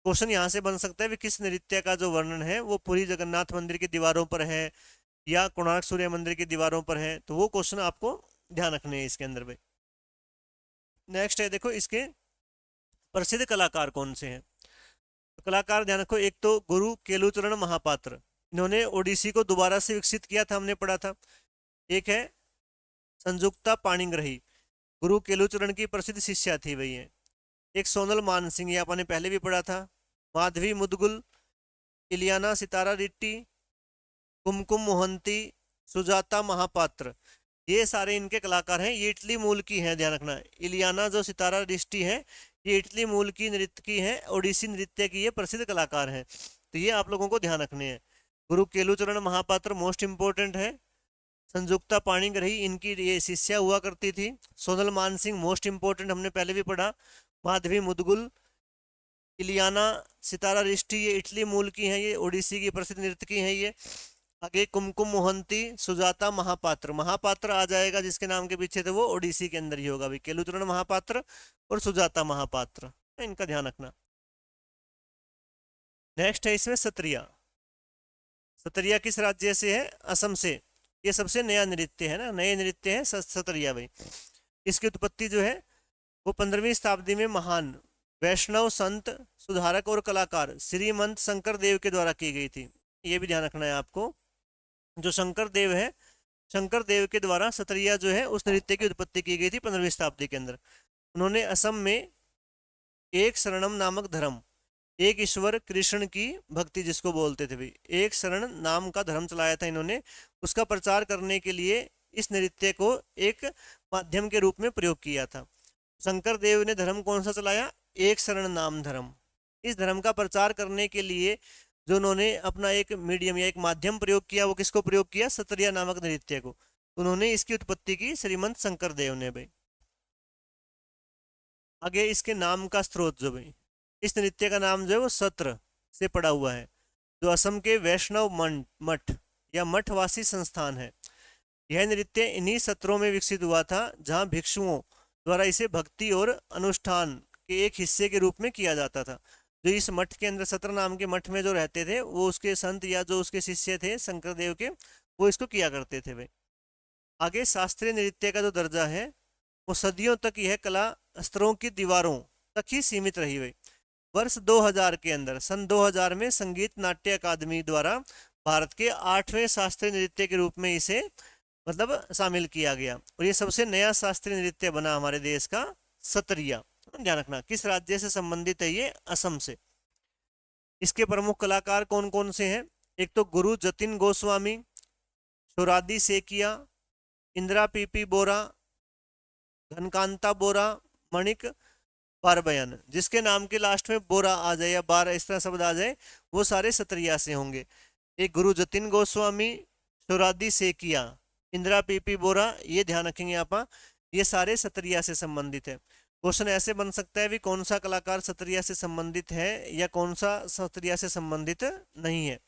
क्वेश्चन यहाँ से बन सकता है कि किस नृत्य का जो वर्णन है वो पूरी जगन्नाथ मंदिर की दीवारों पर है या कोणार्क सूर्य मंदिर की दीवारों पर है, तो वो क्वेश्चन आपको ध्यान रखने हैं इसके अंदर भाई। नेक्स्ट है देखो इसके प्रसिद्ध कलाकार कौन से हैं, तो कलाकार ध्यान रखो, एक तो गुरु केलुचरण महापात्र, इन्होंने ओडिसी को दोबारा से विकसित किया था, हमने पढ़ा था। एक है संजुक्ता पाणिग्रही, गुरु केलुचरण की प्रसिद्ध शिष्या थी वही है। एक सोनल मानसिंह, ये आपने पहले भी पढ़ा था। माधवी मुदगुल, इलियाना सितारा रिट्टी, कुमकुम मोहंती, सुजाता महापात्र, ये सारे इनके कलाकार हैं। ये इटली मूल की हैं, ध्यान रखना। इलियाना जो सितारा रिट्टी है ये इटली मूल की नृत्य की है, ओडिसी नृत्य की ये प्रसिद्ध कलाकार हैं, तो ये आप लोगों को ध्यान रखने हैं। गुरु केलुचरण महापात्र मोस्ट इंपोर्टेंट है। संजुक्ता पाणिग्रही इनकी ये शिष्या हुआ करती थी। सोनल मानसिंह मोस्ट इंपोर्टेंट, हमने पहले भी पढ़ा। माधवी मुदगुल, इलियाना सितारा रिट्टी ये इटली मूल की हैं, ये ओडिसी की प्रसिद्ध नृत्यकी हैं ये। आगे कुमकुम मोहंती, सुजाता महापात्र, महापात्र आ जाएगा जिसके नाम के पीछे थे वो ओडिसी के अंदर ही होगा भाई, केलुचरण महापात्र और सुजाता महापात्र, इनका ध्यान रखना। नेक्स्ट है इसमें सत्रिया। सत्रिया किस राज्य से है, असम से। ये सबसे नया नृत्य है ना, नए नृत्य है सत्रिया भाई। इसकी उत्पत्ति जो है वो 15वीं शताब्दी में महान वैष्णव संत, सुधारक और कलाकार श्रीमंत शंकर देव के द्वारा की गई थी। ये भी ध्यान रखना है आपको। जो शंकर देव है शंकर देव के द्वारा सतरिया जो है उस नृत्य की उत्पत्ति की गई थी 15वीं शताब्दी के अंदर। उन्होंने असम में एक शरणम नामक धर्म, एक ईश्वर कृष्ण की भक्ति जिसको बोलते थे भाई, एक शरण नाम का धर्म चलाया था इन्होंने। उसका प्रचार करने के लिए इस नृत्य को एक माध्यम के रूप में प्रयोग किया था। शंकर देव ने धर्म कौन सा चलाया? एक शरण नाम धर्म। इस धर्म का प्रचार करने के लिए जो उन्होंने अपना एक मीडियम या एक माध्यम प्रयोग किया, वो किसको प्रयोग किया? सतरिया नामक नृत्य को। उन्होंने इसकी उत्पत्ति की श्रीमंत शंकर देव ने भाई। आगे इसके नाम का स्रोत जो भाई, इस नृत्य का नाम जो है वो सत्र से पड़ा हुआ है, जो असम के वैष्णव मठ या मठवासी संस्थान है। यह नृत्य इन्हीं सत्रों में विकसित हुआ था जहां भिक्षुओं द्वारा इसे भक्ति और अनुष्ठान के एक हिस्से के रूप में किया जाता था। जो इस मठ के अंदर, सत्र नाम के मठ में जो रहते थे, वो उसके संत या जो उसके शिष्य थे शंकर देव के, वो इसको किया करते थे भाई। आगे शास्त्रीय नृत्य का जो दर्जा है, वो सदियों तक यह कला स्तरों की दीवारों तक ही सीमित रही हुई। वर्ष 2000 के अंदर, सन 2000 में संगीत नाट्य अकादमी द्वारा भारत के 8वें शास्त्रीय नृत्य के रूप में इसे मतलब शामिल किया गया, और ये सबसे नया शास्त्रीय नृत्य बना हमारे देश का सतरिया। ध्यान रखना, किस राज्य से संबंधित है ये? असम से। इसके प्रमुख कलाकार कौन कौन से हैं? एक तो गुरु जतिन गोस्वामी, शोरादी सेकिया, इंदिरा पीपी बोरा, घनकांता बोरा, मणिक बारबयन। जिसके नाम के लास्ट में बोरा आ जाए या बार इस तरह शब्द आ जाए, वो सारे सतरिया से होंगे। एक गुरु जतिन गोस्वामी, शोरादी सेकिया, इंदिरा पीपी बोरा, ये ध्यान रखेंगे आप, ये सारे सतरिया से संबंधित है। क्वेश्चन ऐसे बन सकता है भी कौन सा कलाकार सतरिया से संबंधित है या कौन सा सतरिया से संबंधित नहीं है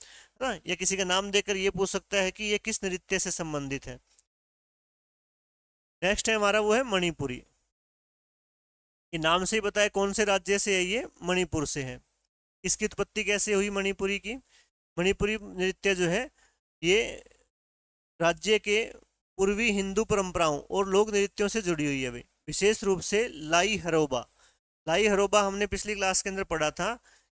ना, या किसी का नाम देकर ये पूछ सकता है कि ये किस नृत्य से संबंधित है। नेक्स्ट है हमारा वो है मणिपुरी। ये नाम से ही बताया कौन से राज्य से है, ये मणिपुर से है। इसकी उत्पत्ति कैसे हुई मणिपुरी की? मणिपुरी नृत्य जो है ये राज्य के पूर्वी हिंदू परंपराओं और लोक नृत्यों से जुड़ी हुई है भाई, विशेष रूप से लाई हरोबा। लाई हरोबा हमने पिछली क्लास के अंदर पढ़ा था।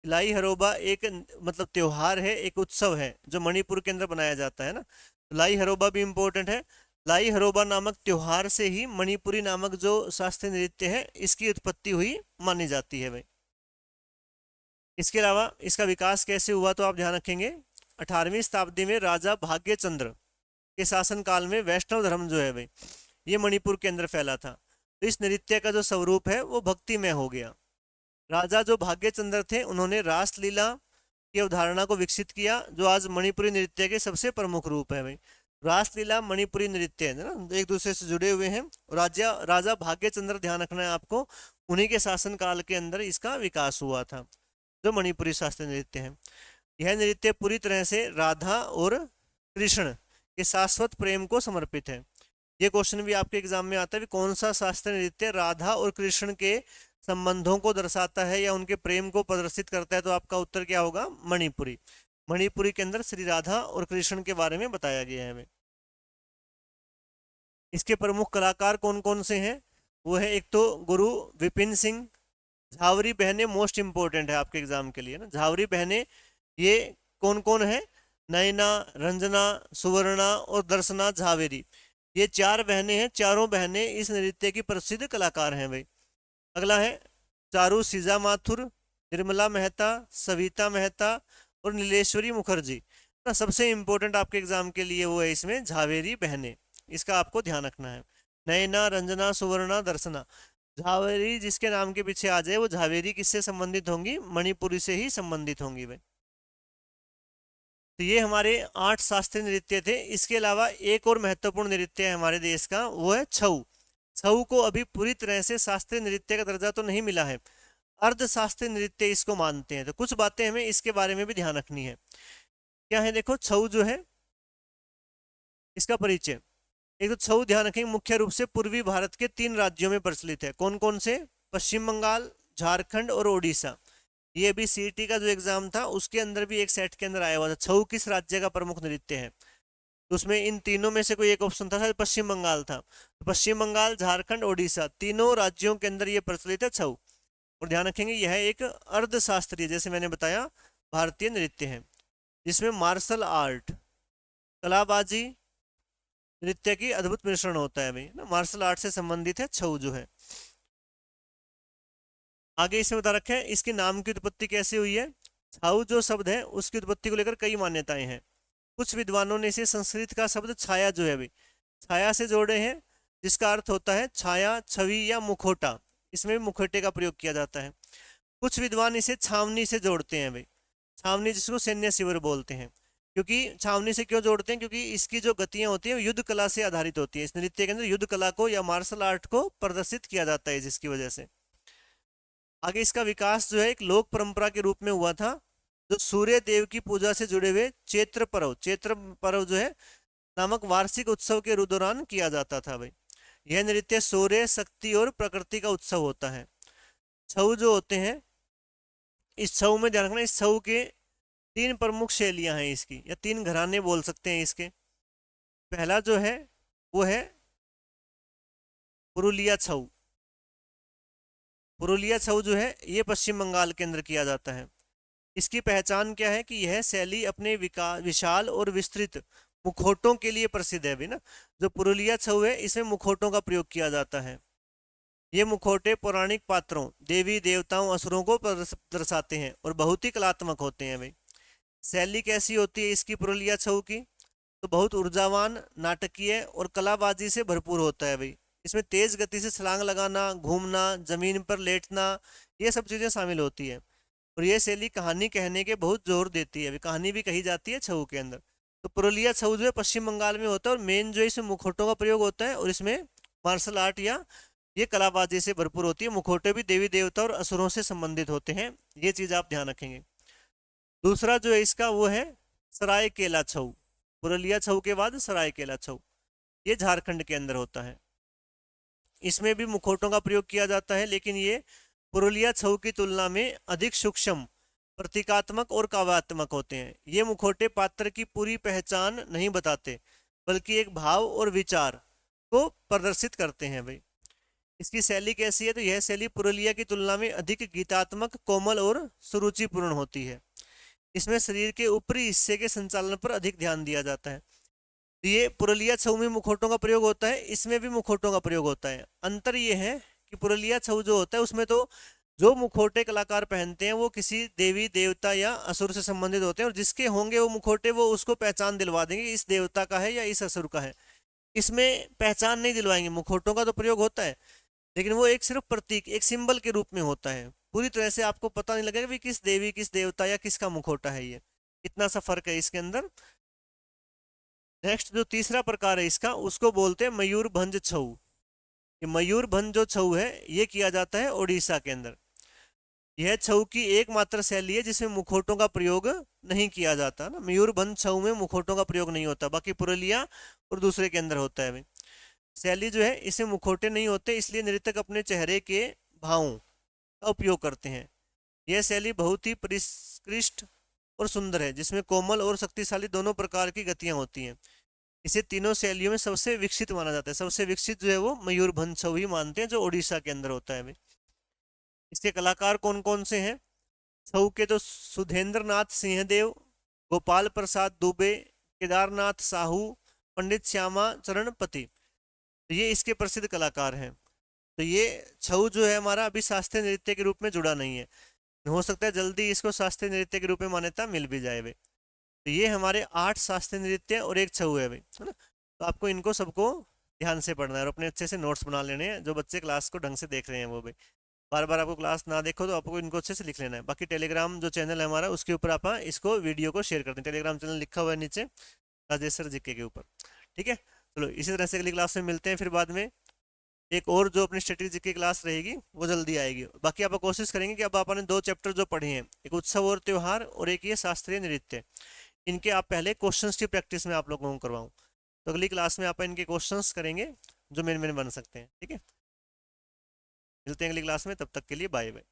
लाई हरोबा एक मतलब त्योहार है, एक उत्सव है जो मणिपुर के अंदर बनाया जाता है ना। लाई हरोबा भी इंपॉर्टेंट है। लाई हरोबा नामक त्योहार से ही मणिपुरी नामक जो शास्त्रीय नृत्य है इसकी उत्पत्ति हुई मानी जाती है भाई। इसके अलावा इसका विकास कैसे हुआ तो आप ध्यान रखेंगे, 18वीं शताब्दी में राजा भाग्यचंद्र के शासनकाल में वैष्णव धर्म जो है भाई, ये मणिपुर के अंदर फैला था। तो इस नृत्य का जो स्वरूप है वो भक्तिमय हो गया। राजा जो भाग्यचंद्र थे, उन्होंने रासलीला की अवधारणा को विकसित किया, जो आज मणिपुरी नृत्य के सबसे प्रमुख रूप है भाई। रासलीला मणिपुरी नृत्य है ना, एक दूसरे से जुड़े हुए हैं। राजा भाग्यचंद्र, ध्यान रखना है आपको, उन्हीं के शासनकाल के अंदर इसका विकास हुआ था, जो मणिपुरी शास्त्रीय नृत्य है। यह नृत्य पूरी तरह से राधा और कृष्ण के शाश्वत प्रेम को समर्पित है। ये क्वेश्चन भी आपके एग्जाम में आता है, कौन सा शास्त्रीय नृत्य राधा और कृष्ण के संबंधों को दर्शाता है या उनके प्रेम को प्रदर्शित करता है? तो आपका उत्तर क्या होगा? मणिपुरी। मणिपुरी के अंदर श्री राधा और कृष्ण के बारे में बताया गया है हमें। इसके प्रमुख कलाकार कौन कौन से हैं? वो है एक तो गुरु विपिन सिंह। झावरी बहनें मोस्ट इंपोर्टेंट है आपके एग्जाम के लिए ना। झावरी बहनें ये कौन कौन है? नयना, रंजना, सुवर्णा और दर्शना झावेरी। ये 4 बहनें हैं। चारों बहनें इस नृत्य की प्रसिद्ध कलाकार हैं भाई। अगला है चारू सीजा माथुर, निर्मला मेहता, सविता मेहता और नीलेश्वरी मुखर्जी ना। सबसे इंपॉर्टेंट आपके एग्जाम के लिए वो है इसमें झावेरी बहनें, इसका आपको ध्यान रखना है। नयना, रंजना, सुवर्णा, दर्शना। झावेरी जिसके नाम के पीछे आ जाए, वो झावेरी किससे संबंधित होंगी? मणिपुरी से ही संबंधित होंगी भाई। तो ये हमारे 8 शास्त्रीय नृत्य थे। इसके अलावा एक और महत्वपूर्ण नृत्य है हमारे देश का, वो है छऊ। छऊ को अभी पूरी तरह से शास्त्रीय नृत्य का दर्जा तो नहीं मिला है, अर्ध शास्त्रीय नृत्य इसको मानते हैं। तो कुछ बातें हमें इसके बारे में भी ध्यान रखनी है। क्या है? देखो, छऊ जो है इसका परिचय, एक तो छऊ ध्यान रखेंगे मुख्य रूप से पूर्वी भारत के 3 राज्यों में प्रचलित है। कौन कौन से? पश्चिम बंगाल, झारखंड और ओडिशा। ये अभी सीईटी का जो एग्जाम था उसके अंदर भी एक सेट के अंदर आया हुआ था, छऊ किस राज्य का प्रमुख नृत्य है। तो उसमें इन तीनों में से कोई एक ऑप्शन था, शायद पश्चिम बंगाल था। तो पश्चिम बंगाल, झारखंड, ओडिशा, तीनों राज्यों के अंदर ये प्रचलित है छऊ। और ध्यान रखेंगे यह एक अर्धशास्त्रीय, जैसे मैंने बताया, भारतीय नृत्य है जिसमें मार्शल आर्ट, कलाबाजी, नृत्य की अद्भुत मिश्रण होता है भाई ना, मार्शल आर्ट से संबंधित है छऊ जो है। आगे इसमें बता रखे हैं इसके नाम की उत्पत्ति कैसे हुई है। छाऊ जो शब्द है उसकी उत्पत्ति को लेकर कई मान्यताएं हैं। कुछ विद्वानों ने इसे संस्कृत का शब्द छाया जो है भाई, छाया से जोड़े हैं, जिसका अर्थ होता है छाया, छवि या मुखौटा। इसमें भी मुखौटे का प्रयोग किया जाता है। कुछ विद्वान इसे छावनी से जोड़ते हैं भाई, छावनी जिसको सैन्य शिविर बोलते हैं। क्योंकि छावनी से क्यों जोड़ते हैं, क्योंकि इसकी जो गतियां होती हैं युद्ध कला से आधारित होती है। इस नृत्य के अंदर युद्ध कला को या मार्शल आर्ट को प्रदर्शित किया जाता है, जिसकी वजह से आगे इसका विकास जो है एक लोक परंपरा के रूप में हुआ था, जो सूर्य देव की पूजा से जुड़े हुए चैत्र पर्व जो है नामक वार्षिक उत्सव के दौरान किया जाता था भाई। यह नृत्य सूर्य, शक्ति और प्रकृति का उत्सव होता है। छऊ जो होते हैं, इस छऊ में ध्यान रखना, इस छऊ के तीन प्रमुख शैलियां हैं इसकी, या तीन घराने बोल सकते हैं इसके। पहला जो है वो है पुरुलिया छऊ। पुरुलिया छऊ जो है ये पश्चिम बंगाल के अंदर किया जाता है। इसकी पहचान क्या है कि यह शैली अपने विशाल और विस्तृत मुखौटों के लिए प्रसिद्ध है भी ना। जो पुरुलिया छऊ है इसमें मुखौटों का प्रयोग किया जाता है। ये मुखौटे पौराणिक पात्रों, देवी देवताओं, असुरों को दर्शाते हैं और बहुत ही कलात्मक होते हैं भाई। शैली कैसी होती है इसकी पुरुलिया छऊ की, तो बहुत ऊर्जावान, नाटकीय और कलाबाजी से भरपूर होता है भाई। इसमें तेज गति से छलांग लगाना, घूमना, जमीन पर लेटना, ये सब चीजें शामिल होती है। और ये शैली कहानी कहने के बहुत जोर देती है, अभी कहानी भी कही जाती है छऊ के अंदर। तो पुरुलिया छऊ जो है पश्चिम बंगाल में होता है, और मेन जो है इसमें मुखौटों का प्रयोग होता है, और इसमें मार्शल आर्ट या ये कलाबाजी से भरपूर होती है। मुखौटे भी देवी देवता और असुरों से संबंधित होते हैं, ये चीज आप ध्यान रखेंगे। दूसरा जो है इसका वो है सरायकेला छऊ। पुरुलिया छऊ के बाद सरायकेला छऊ, ये झारखंड के अंदर होता है। इसमें भी मुखौटों का प्रयोग किया जाता है, लेकिन ये पुरुलिया छऊ की तुलना में अधिक सूक्ष्म, प्रतीकात्मक और काव्यात्मक होते हैं। ये मुखौटे पात्र की पूरी पहचान नहीं बताते, बल्कि एक भाव और विचार को प्रदर्शित करते हैं भाई। इसकी शैली कैसी है, तो यह शैली पुरुलिया की तुलना में अधिक गीतात्मक, कोमल और सुरुचिपूर्ण होती है। इसमें शरीर के ऊपरी हिस्से के संचालन पर अधिक ध्यान दिया जाता है। ये पुरुलिया छऊ में मुखौटों का प्रयोग होता है, इसमें भी मुखौटों का प्रयोग होता है। अंतर ये है कि पुरुलिया छऊ जो होता है उसमें तो जो मुखौटे कलाकार पहनते हैं वो किसी देवी देवता या असुर से संबंधित होते हैं, और जिसके होंगे वो मुखौटे वो उसको पहचान दिलवा देंगे इस देवता का है या इस असुर का है। इसमें पहचान नहीं दिलवाएंगे, मुखौटों का तो प्रयोग होता है लेकिन वो एक सिर्फ प्रतीक, एक सिंबल के रूप में होता है। पूरी तरह से आपको पता नहीं लगेगा कि किस देवी, किस देवता या किसका मुखौटा है ये। इतना सा फर्क है इसके अंदर। नेक्स्ट जो तीसरा प्रकार है इसका, उसको बोलते हैं मयूरभंज छऊ। ये मयूरभंज जो छऊ है ये किया जाता है उड़ीसा के अंदर। यह छऊ की एकमात्र शैली है जिसमें मुखौटों का प्रयोग नहीं किया जाता ना। मयूरभंज छऊ में मुखौटों का प्रयोग नहीं होता, बाकी पुरुलिया और दूसरे के अंदर होता है। शैली जो है इसमें मुखौटे नहीं होते, इसलिए नृतक अपने चेहरे के भावों का उपयोग करते हैं। यह शैली बहुत ही परिष्कृत और सुंदर है, जिसमें कोमल और शक्तिशाली दोनों प्रकार की गतियां होती हैं। इसे तीनों शैलियों में सबसे विकसित माना जाता है। सबसे विकसित जो है वो मयूरभंज छऊ ही मानते हैं, जो उड़ीसा के अंदर होता है। इसके कलाकार कौन कौन से हैं? छऊ के तो सुधेंद्र नाथ सिंहदेव, गोपाल प्रसाद दुबे, केदारनाथ साहू, पंडित श्यामा चरणपति, तो ये इसके प्रसिद्ध कलाकार हैं। तो ये छऊ जो है हमारा अभी शास्त्रीय नृत्य के रूप में जुड़ा नहीं है, हो सकता है जल्दी इसको शास्त्रीय नृत्य के रूप में मान्यता मिल भी जाए भाई। तो ये हमारे 8 शास्त्रीय नृत्य और एक छऊ है भाई, है ना। तो आपको इनको सबको ध्यान से पढ़ना है और अपने अच्छे से नोट्स बना लेने हैं, जो बच्चे क्लास को ढंग से देख रहे हैं वो भाई। बार बार आपको क्लास ना देखो तो आपको इनको अच्छे से लिख लेना है। बाकी टेलीग्राम जो चैनल है हमारा, उसके ऊपर आप इसको वीडियो को शेयर करते हैं। टेलीग्राम चैनल लिखा हुआ है नीचे राजेश सर जीके के ऊपर, ठीक है। चलो इसी तरह से अगली क्लास में मिलते हैं। फिर बाद में एक और जो अपनी स्ट्रेटेजी की क्लास रहेगी वो जल्दी आएगी। बाकी आप कोशिश करेंगे कि अब आपने 2 चैप्टर जो पढ़े हैं, एक उत्सव और त्योहार और एक ये शास्त्रीय नृत्य, इनके आप पहले क्वेश्चंस की प्रैक्टिस में आप लोगों को करवाऊँ। तो अगली क्लास में आप इनके क्वेश्चंस करेंगे जो मेन मेन बन सकते हैं, ठीक है। मिलते हैं अगली क्लास में, तब तक के लिए बाय बाय।